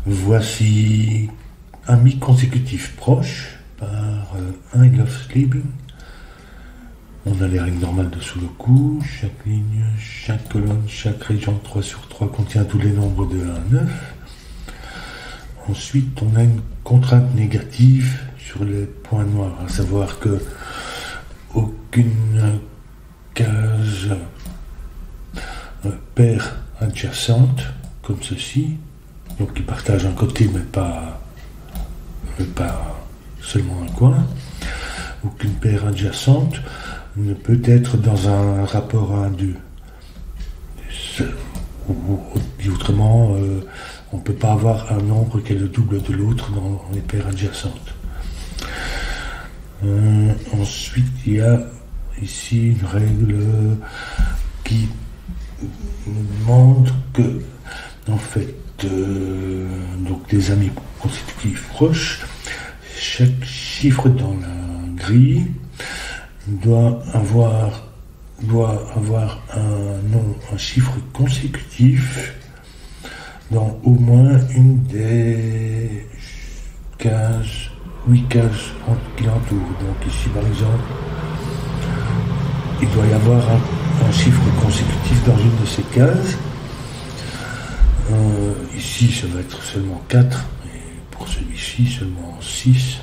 Voici amis consécutifs proches par I Love Sleeping. On a les règles normales de Sudoku. Chaque ligne, chaque colonne, chaque région 3/3 contient tous les nombres de 1 à 9. Ensuite, on a une contrainte négative sur les points noirs, à savoir que aucune case paire adjacente, comme ceci, donc qui partage un côté mais pas seulement un coin, aucune paire adjacente ne peut être dans un rapport à 2. Autrement, on ne peut pas avoir un nombre qui est le double de l'autre dans les paires adjacentes. Ensuite, il y a ici une règle qui nous demande que, en fait, donc des amis consécutifs proches, chaque chiffre dans la grille doit avoir un chiffre consécutif dans au moins une des 8 cases qui l'entourent. Donc ici par exemple, il doit y avoir un chiffre consécutif dans une de ces cases. Ici ça va être seulement 4, et pour celui-ci seulement 6.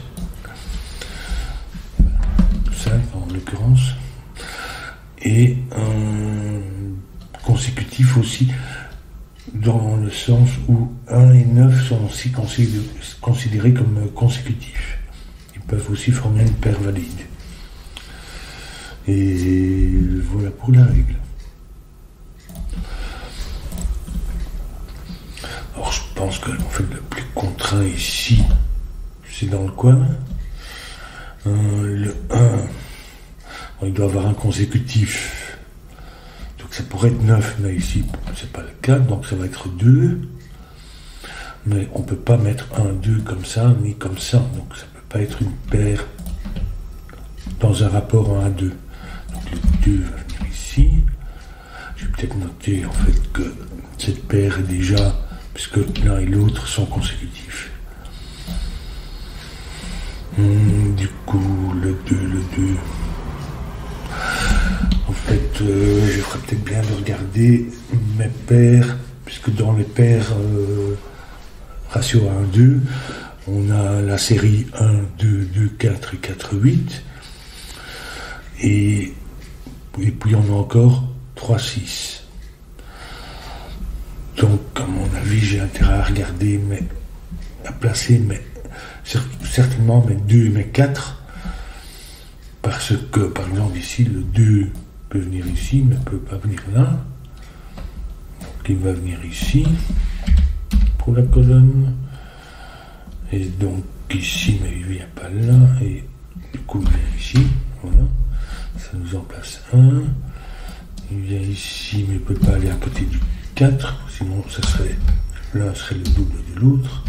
5 en l'occurrence. Et consécutif aussi dans le sens où 1 et 9 sont aussi considérés comme consécutifs. Ils peuvent aussi former une paire valide. Et voilà pour la règle. Alors je pense que en fait, le plus contraint ici, c'est dans le coin. Le 1, il doit avoir un consécutif. Donc ça pourrait être 9, mais ici, c'est pas le cas, donc ça va être 2. Mais on ne peut pas mettre 1, 2 comme ça, ni comme ça. Donc ça ne peut pas être une paire dans un rapport 1 à 2. Donc le 2 va venir ici. Je vais peut-être noter en fait que cette paire est déjà, puisque l'un et l'autre sont consécutifs. Du coup, le 2. En fait, je ferais peut-être bien de regarder mes paires, puisque dans les paires ratio 1-2, on a la série 1, 2, 2, 4 et 4, 8. Et puis on a encore 3, 6. Donc, à mon avis, j'ai intérêt à regarder, à placer certainement mes 2 et mes 4, parce que, par exemple, ici, le 2 peut venir ici, mais ne peut pas venir là. Donc, il va venir ici, pour la colonne. Et donc, ici, mais il ne vient pas là. Et du coup, il vient ici. Voilà. Ça nous en place 1. Il vient ici, mais il ne peut pas aller à côté du 4. Sinon, l'un serait le double de l'autre.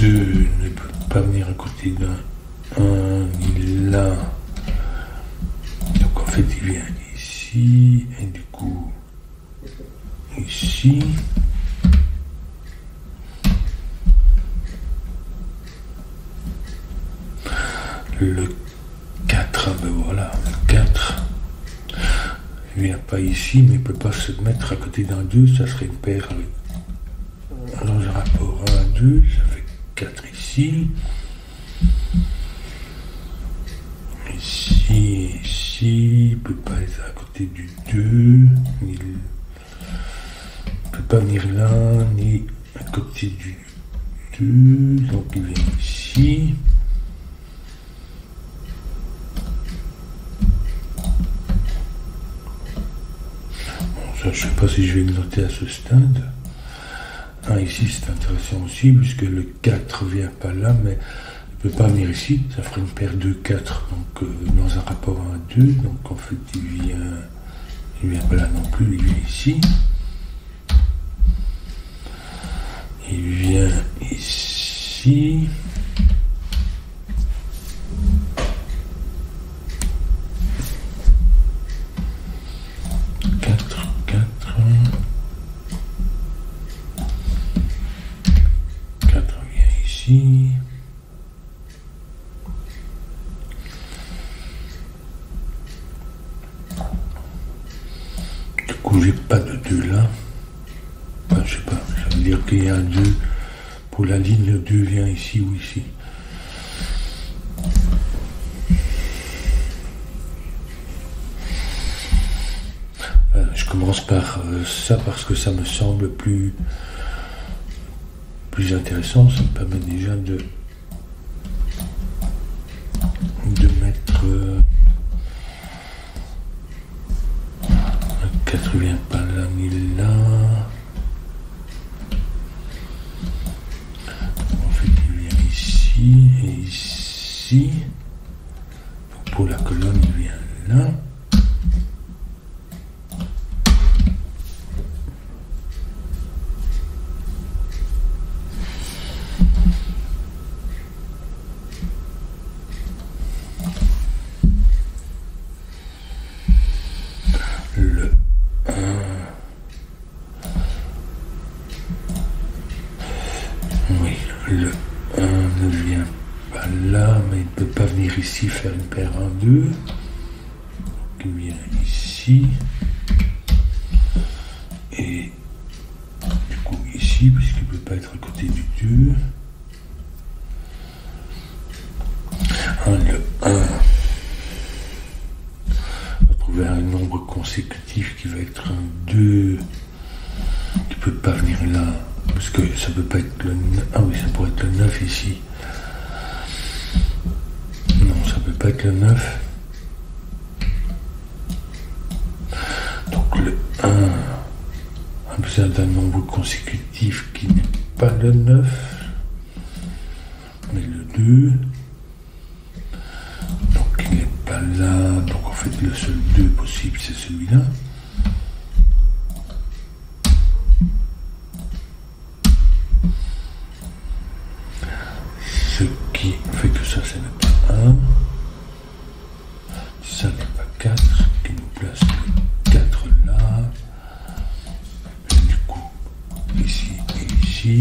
2 ne peut pas venir à côté d'un 1 ni là. Donc en fait il vient ici et du coup ici. Le 4, ben voilà, le 4. Il ne vient pas ici, mais il ne peut pas se mettre à côté d'un 2, ça serait une paire dans un rapport 1 à 2, ça fait 4 ici. Ici, il ne peut pas être à côté du 2, il ne peut pas venir là, ni à côté du 2, donc il vient ici. Je ne sais pas si je vais le noter à ce stade. Ici c'est intéressant aussi, puisque le 4 ne vient pas là, mais il ne peut pas venir ici. Ça ferait une paire 2-4, donc dans un rapport 1 à 2. Donc en fait, il ne vient pas là non plus, il vient ici. Il vient ici. coup, j'ai pas de 2 là. Enfin, je sais pas, ça veut dire qu'il y a un 2 pour la ligne, le 2 vient ici ou ici. Je commence par ça parce que ça me semble plus intéressant. Ça me permet déjà de mettre un 4 vient pas là ni là. En fait, il vient ici et ici. Donc pour la colonne, il vient là. Le 1 ne vient pas là, mais il ne peut pas venir ici faire une paire 1-2. Donc il vient ici. Et du coup ici, puisqu'il ne peut pas être à côté du 2. Le 1 va trouver un nombre consécutif qui va être un 2 qui ne peut pas venir là. Parce que ça peut pas être le 9. Ah oui, ça pourrait être le 9 ici. Non, ça peut pas être le 9. Donc le 1 a besoin d'un nombre consécutif qui n'est pas le 9, mais le 2. Donc il n'est pas là. Donc en fait, le seul 2 possible, c'est celui-là. Ce qui fait que ça, ce n'est pas 1. Ça n'est pas 4, qui nous place le 4 là. Et du coup, ici et ici.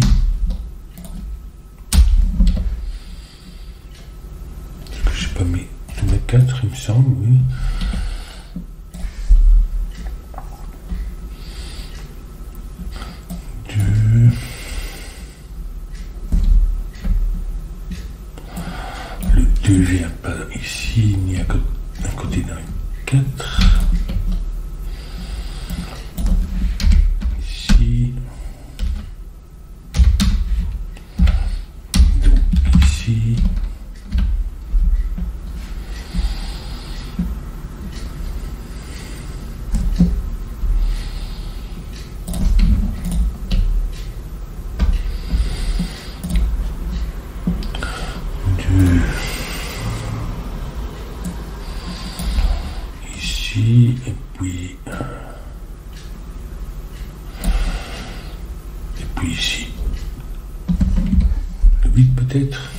Est-ce que je n'ai pas mis tous mes 4, il me semble, oui. Le 2 ne vient pas ici, ni à côté d'un 4. Ici. Donc ici. Ici, et puis ici. Le 8 peut-être.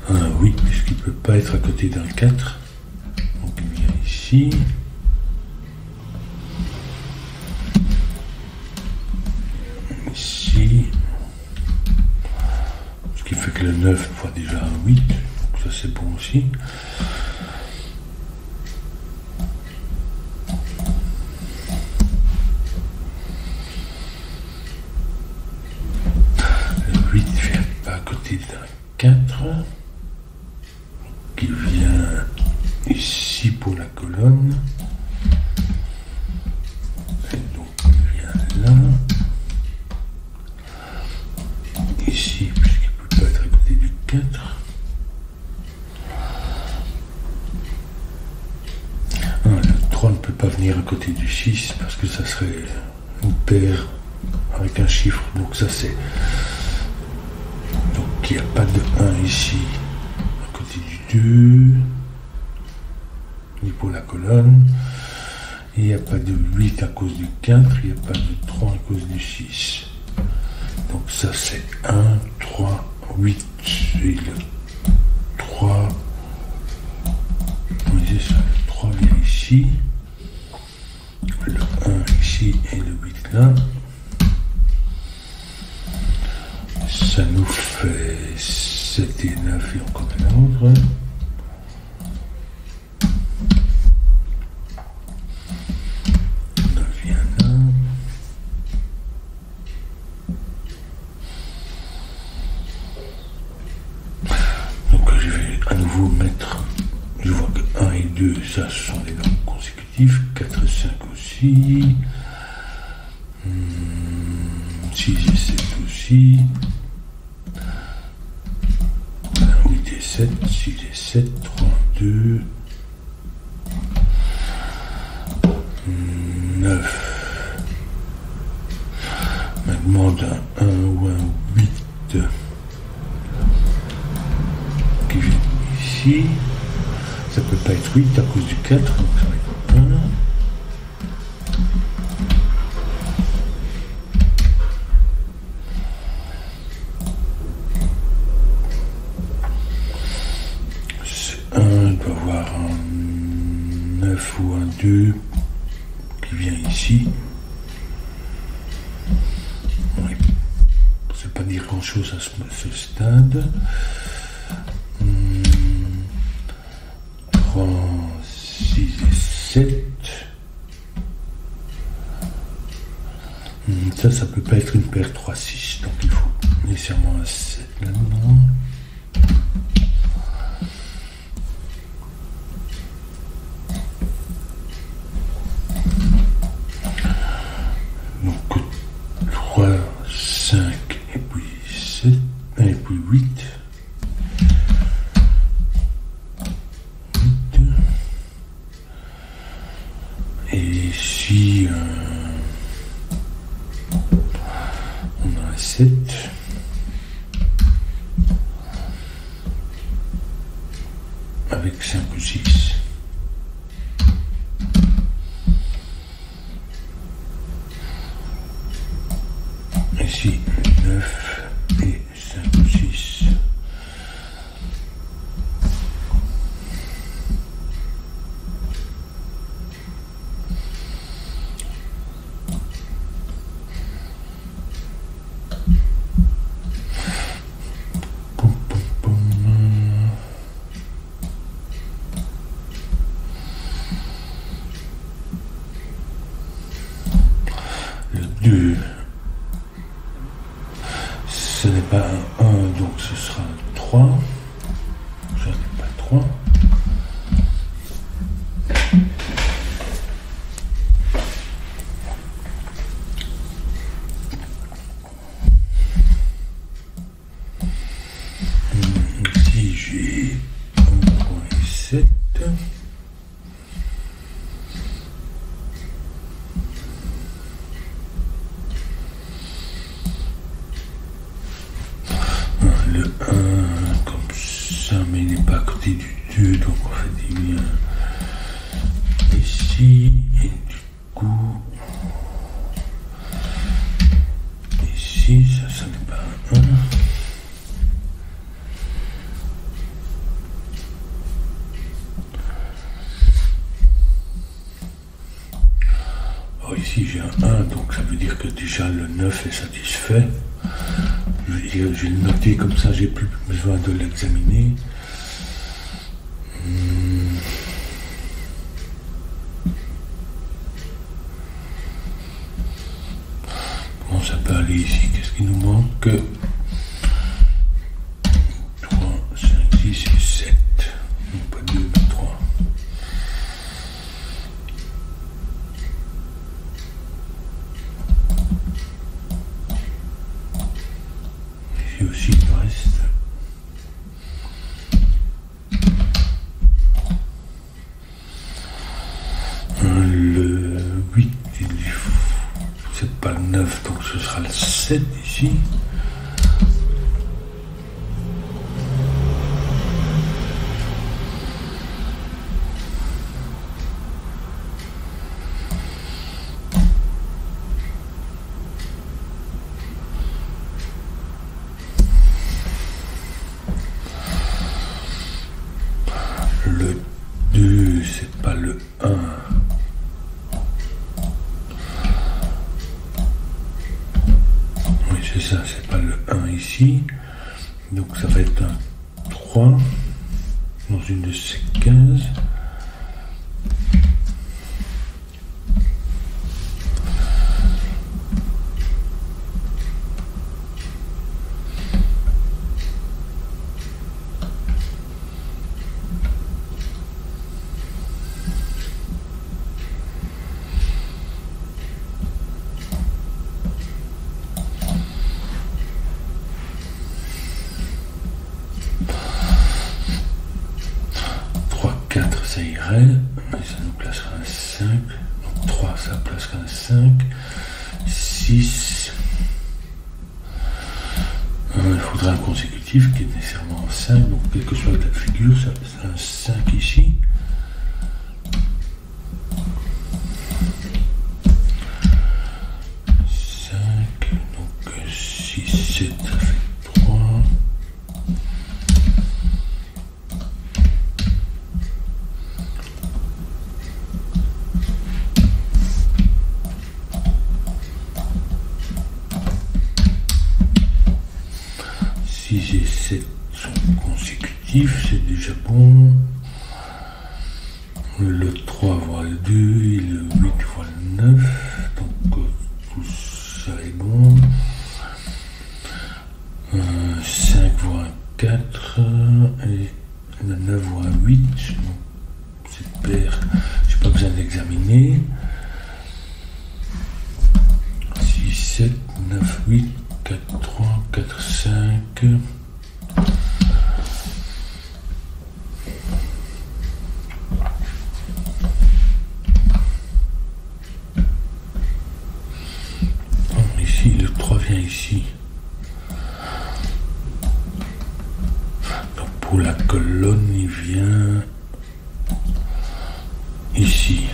Un 8 puisqu'il ne peut pas être à côté d'un 4. Donc il vient ici. Ici. Ce qui fait que le 9 fois déjà un 8. Donc ça c'est bon aussi. Le 8 ne vient pas à côté d'un 4. Qui vient ici pour la colonne. Et donc il vient là. Ici, puisqu'il ne peut pas être à côté du 4. Le 3 ne peut pas venir à côté du 6 parce que ça serait une paire avec un chiffre. Donc ça c'est... Donc il n'y a pas de 1 ici à côté du 2, ni pour la colonne. Il n'y a pas de 8 à cause du 4, il n'y a pas de 3 à cause du 6. Donc ça c'est 1, 3, 8, et le 3, vous voyez ça, le 3 vient ici, le 1 ici et le 8 là. Ça nous fait 7 et 9 et encore un autre. Je vois que 1 et 2, ça, ce sont des nombres consécutifs. 4 et 5 aussi. 6 et 7 aussi. 8 et 7, 6 et 7, 3, 2, 9. On me demande un 1 ou un 8 qui vient ici. Ça peut pas être 8 à cause du 4, donc ça va être 1. Il doit avoir un 9 ou un 2 qui vient ici. Oui. C'est pas dire grand chose à ce stade. 3, 6 et 7. Ça peut pas être une paire 3, 6. Donc il faut nécessairement un 7 là-dedans. Donc 3, 5 et puis 7 et puis 8. Et ici on a un 7 avec 5 ou 6. Ici 9 et 5 ou 6. Poum, poum, poum. Le 2. Ce n'est pas un 1, donc ce sera un 3. Je n'ai pas 3. Ici, j'ai 1, 3 et 7. Le 1 comme ça, mais il n'est pas à côté du 2, donc on fait des liens ici, et du coup, ici, ça n'est pas un 1. Oh, ici j'ai un 1, donc ça veut dire que déjà le 9 est satisfait. Je vais le noter comme ça, j'ai plus besoin de l'examiner. Comment ça peut aller ici? Qu'est-ce qui nous manque? 3, 5, 6 et 7. Non, pas 2, mais 3. Ici aussi il reste. Le 8, c'est pas le 9, donc ce sera le 7 ici. Le 2, c'est pas le 1. Oui, c'est ça, c'est pas le 1 ici. Donc ça va être un 3 dans une de ces 15. carré, et ça nous placera un 5, donc 3 ça placera un 5, 6, il faudra un consécutif qui est nécessairement un 5, donc quelle que soit la figure, ça sera un 5 ici. Donc 6, 7, ça fait 3. Si et 7 sont consécutifs, c'est déjà bon. Le 3 voit le 2 et le 8 voit le 9. Donc tout ça est bon. 5 voit un 4 et le 9 voit un 8. Donc c'est pair, j'ai pas besoin d'examiner. 6, 7, 9, 8, 4, 3, 4, 5. Ici, le 3 vient ici. Donc pour la colonne, il vient ici.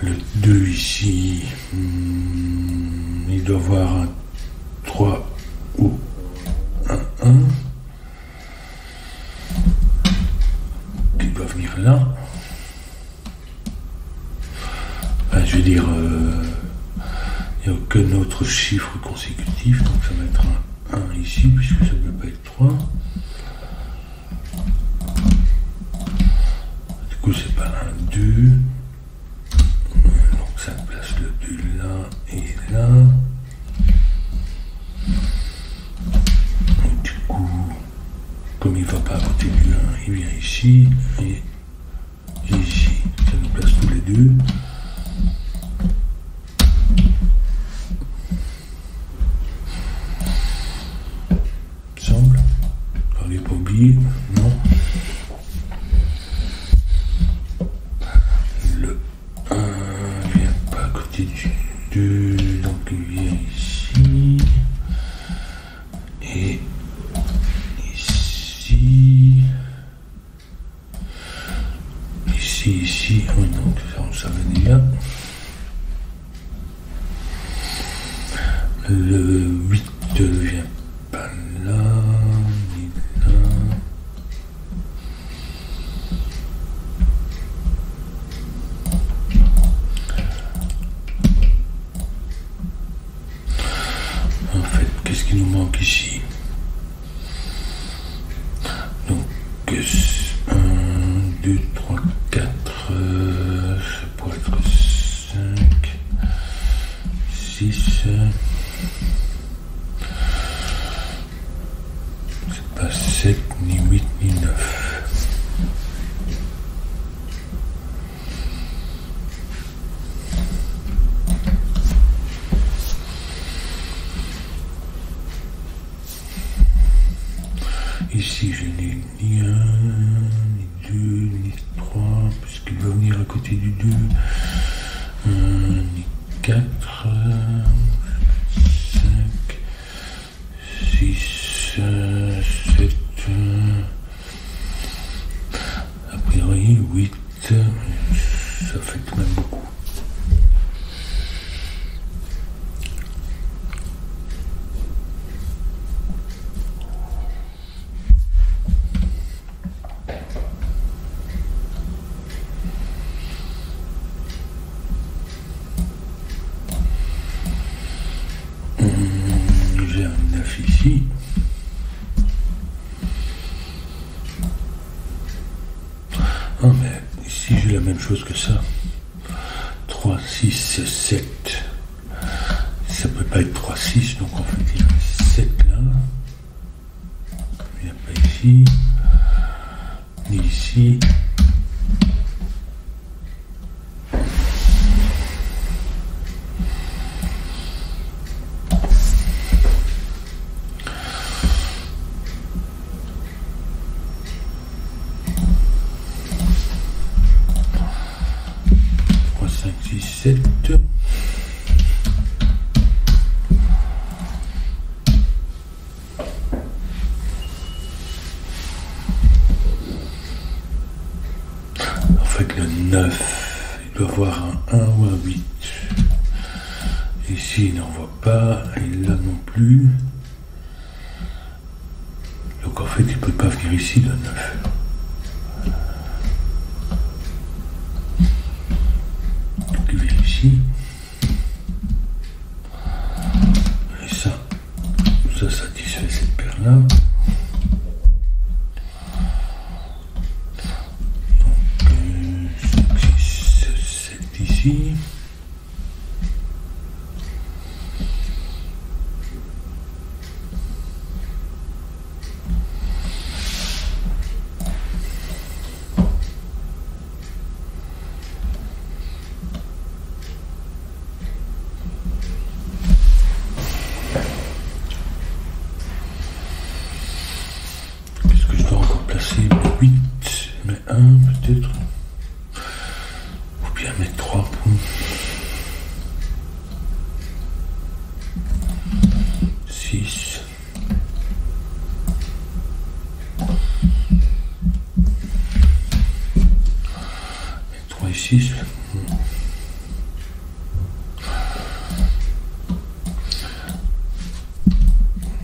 Le 2 ici, il doit avoir un 3 ou un 1 qui doit venir là. Enfin, je veux dire, il n'y a aucun autre chiffre consécutif, donc ça va être un 1 ici, puisque ça ne peut pas être 3. Du coup, c'est pas un 2. Ça place le 2 là et là. Donc, du coup, comme il ne va pas à côté du 1, il vient ici et ici. Ça nous place tous les deux. Semble. On n'est pas oublié. Non. Le 1 vient pas à côté du 2, donc il vient ici. Et ici. Ici. Oh non, ça on savait déjà. Le 8 vient pas là, ni là. En fait, qu'est-ce qui nous manque ici? Donc, 1, 2, 3, 4, ça pourrait être 5, 6, c'est pas 7, ni 8, ni 9. Ici, je n'ai ni 1, ni 2, ni 3, puisqu'il va venir à côté du 2, ni 4, 5, 6, 7, a priori 8, ça fait quand même beaucoup. J'ai un 9 ici. Ah, mais ici j'ai la même chose que ça. 3, 6, 7. Ça peut pas être 3, 6, donc en fait il y a 7 là. ici, ni ici. En fait, le 9, il doit avoir un 1 ou un 8. Ici, il n'en voit pas, et là non plus. Donc en fait, il ne peut pas venir ici, le 9. Donc il vient ici. Et ça satisfait cette paire-là. Ici. Qu'est-ce que je dois encore placer? 8, mais 1 peut-être. Ou bien mettre 3 points. 6. 3 et 6.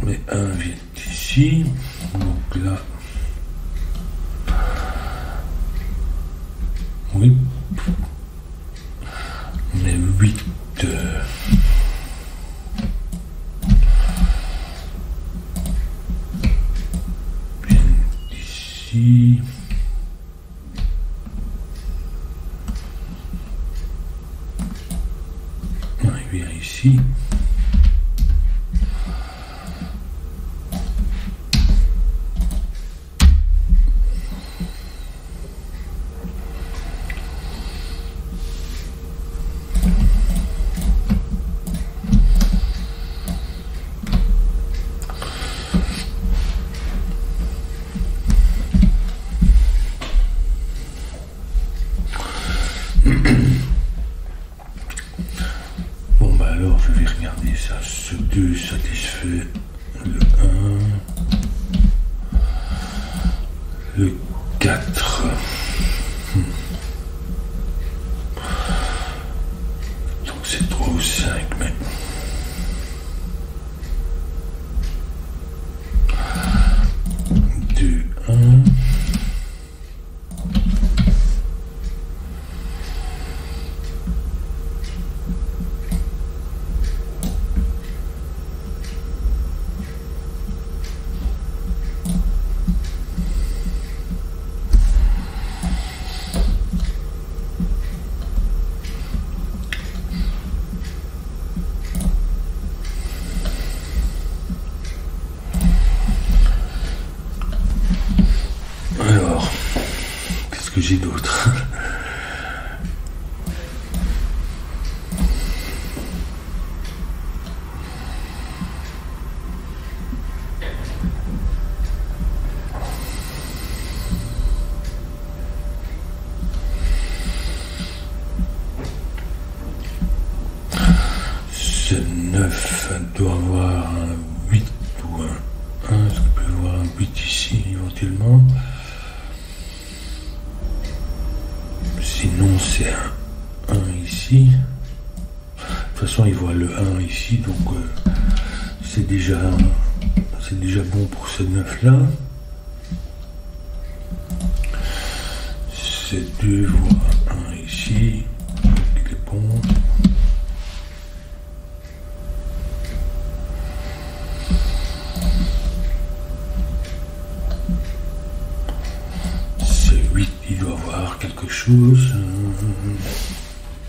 Mais 1 vient ici. Donc là. Oui. Mais 8. Bien ici. Non, il vient ici. Bon bah alors je vais regarder ça. Ce 2 satisfait le 1, le 4. Donc c'est 3 ou 5, mais 2, 1. Alors, qu'est-ce que j'ai d'autre? Ce 9 doit avoir un 8 ou un 1. Est-ce qu'il peut y avoir un 8 ici éventuellement? Sinon c'est un 1 ici. De toute façon il voit le 1 ici, donc c'est déjà bon pour ce 9 là. Ces 2 voient 1 ici, il est bon. Ce 8 il doit voir quelque chose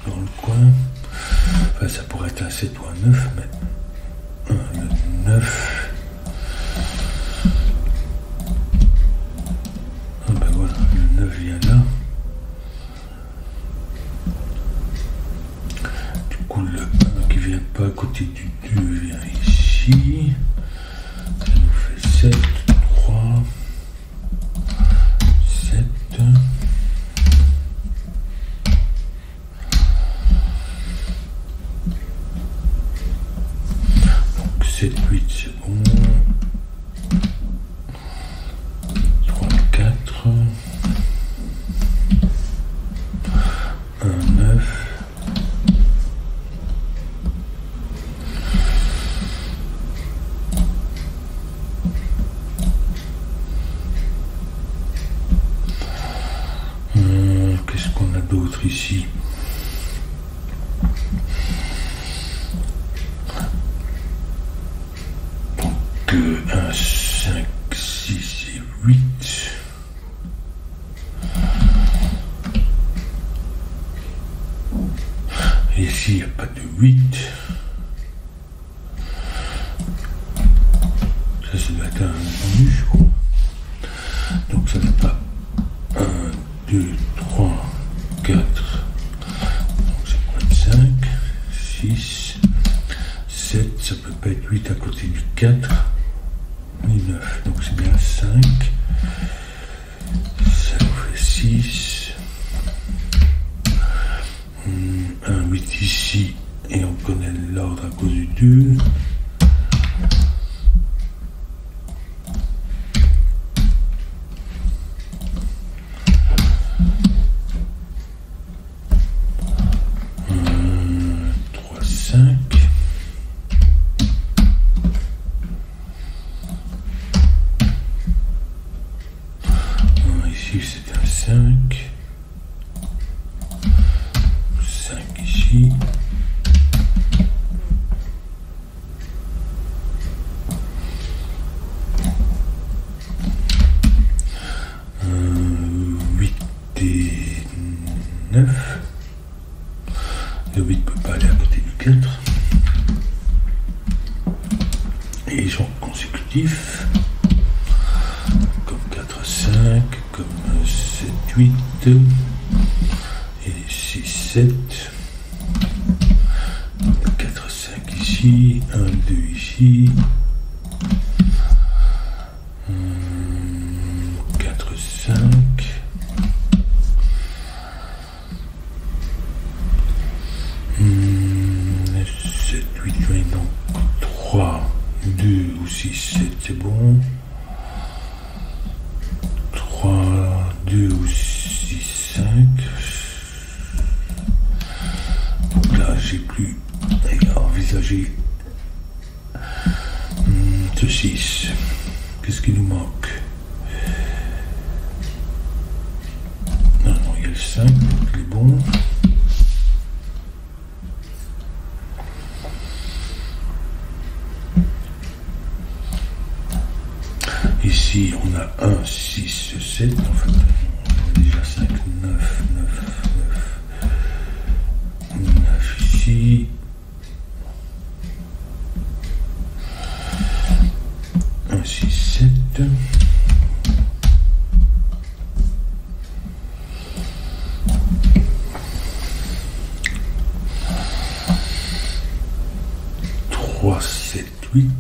dans le coin. Enfin, ça pourrait être un 7 ou un 9, mais le 9. 7, 3, 7. Donc 7, 8, c'est bon. 3, 4. 1, 9. Qu'est-ce qu'on a d'autre ici? Donc 1, 5, 6 et 8. Et ici, il n'y a pas de 8. Ça doit être un bonus, je crois. Donc ça n'est pas 1, 2, 3, 4. Donc ça peut être 5, 6, 7. Ça peut pas être 8 à côté du 4, ni 9. Donc c'est bien 5. Ça nous fait 6. 1, 8 ici. Et on connaît l'ordre à cause du 2. Ici c'est un 5. 5 ici. Et 9. Le 8 ne peut pas aller à côté du 4. Et ils sont consécutifs. Comme 4, 5, comme 7, 8. Et 6, 7. 4, 5 ici. 1, 2 ici. 4, 5. 7, 8, donc 3, 2 ou 6, 7, c'est bon. 3, 2 ou 6, 5. Donc là, j'ai plus à envisager ce 6. Qu'est-ce qui nous manque? Non, il y a le 5, donc il est bon. Ici, on a 1, 6, 7. En fait, on a déjà 5, 9, 9, 9. 9 ici. 1, 6, 7. Trois, 7, 8.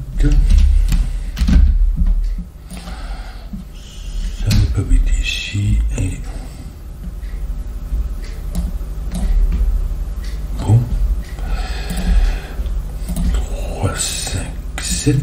Ici et bon 3, 5, 7.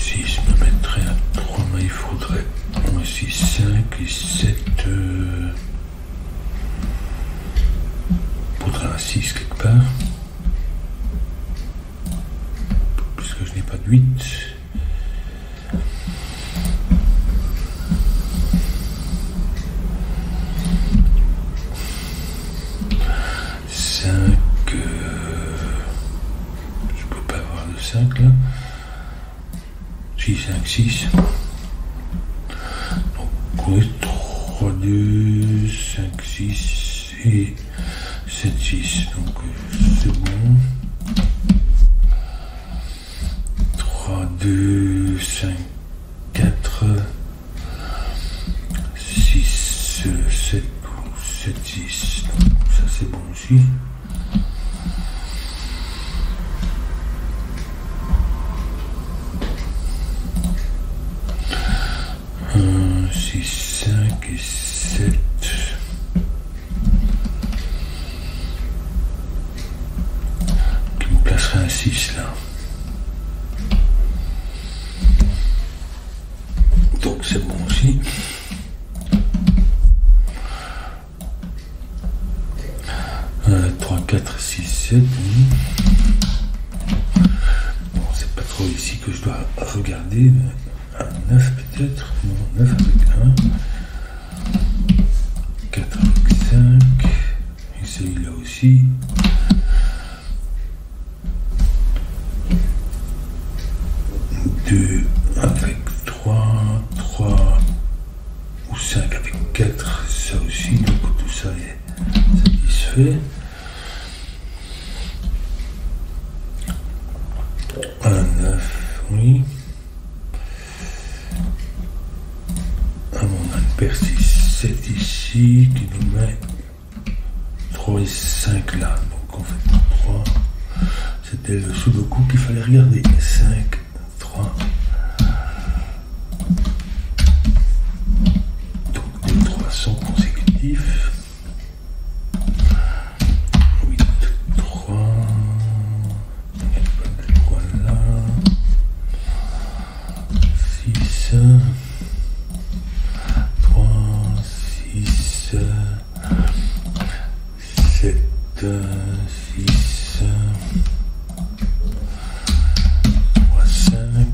Si je me mettrais à 3, mais il faudrait aussi 5 et 7. Il faudrait un 6 quelque part. Puisque je n'ai pas de 8. 5. 5 là. 6, 5, 6. Donc oui, 3, 2, 5, 6 et 7, 6. Donc c'est bon. 3, 2, 5, 4, 6, 7, 7, 6. Donc ça c'est bon aussi. 6, 5 et 7. Qui me placerait un 6 là. Donc c'est bon aussi. Un, 3, 4, 6, 7. Bon, c'est pas trop ici que je dois regarder. Un 9 peut-être. Non, 9 avec 1. 4 avec 5. Et celui-là aussi. 2 avec 3. 3 ou 5 avec 4. Ça aussi. Donc tout ça est satisfait. Un 9, oui. On a une paire 6, 7 ici qui nous met 3 et 5 là. Donc en fait 3, c'était le sudoku qu'il fallait regarder. 5, 3. Donc les 3 sont consécutifs. 8, 3. Voilà. 6. 7, 6, 3, 5.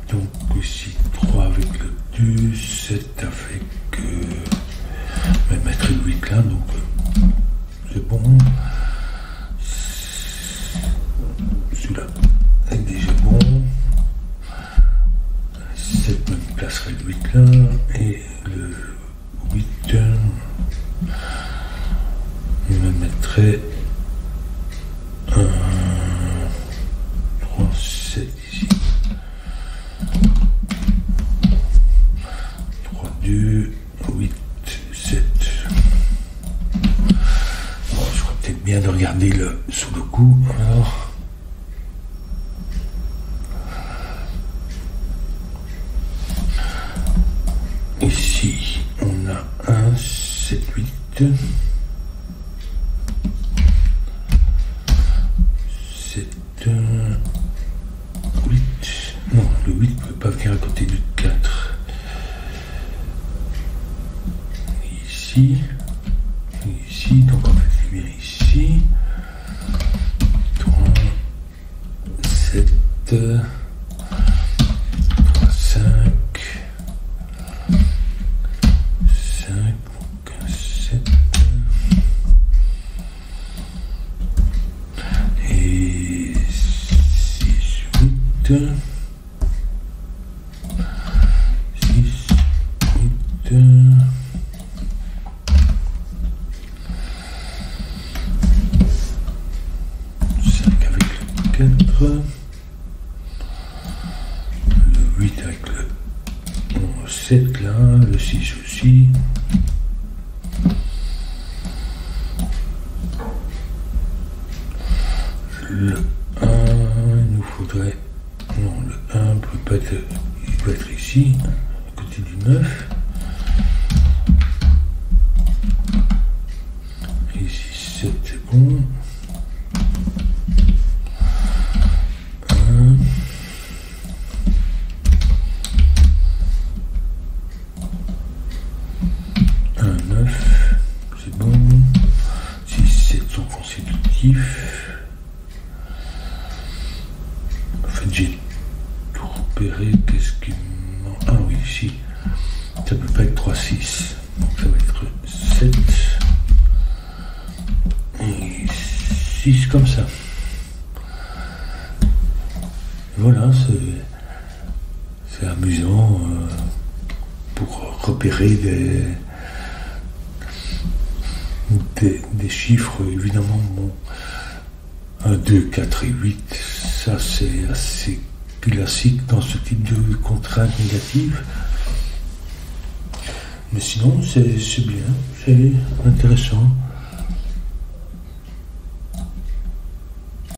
Donc ici 3 avec le 2, 7 avec je vais mettre le 8 là, donc c'est bon. Celui-là est déjà bon. 7 me placerait le 8 là. Et le 8, il me mettrait 3, 7 ici. 3, 2, 8, 7. Bon, je crois peut-être bien de regarder le sudoku. Alors. Ici, on a 1, 7, 8. 7, 8. Non, le 8 ne peut pas venir à côté du 4. Ici. Ici, donc en fait, il vient ici. 3, 7, 3, 5. 5, donc 7. Et 6, 8. 6, 8. 5 avec le 4. Le 8 avec le 7 là, le 6 aussi. Le 1, il nous faudrait... Non, le 1 peut pas être... Il peut être ici, à côté du 9. Et ici, 7, c'est bon. 1. 1, 9, c'est bon. 6, 7 sont consécutifs. En fait, j'ai tout repéré. Qu'est-ce qui me manque? Ah oui, ici. Ça 6 comme ça. Voilà, c'est amusant pour repérer des chiffres, évidemment. Bon, 1, 2, 4 et 8, ça c'est assez classique dans ce type de contraintes négatives. Mais sinon, c'est bien, c'est intéressant.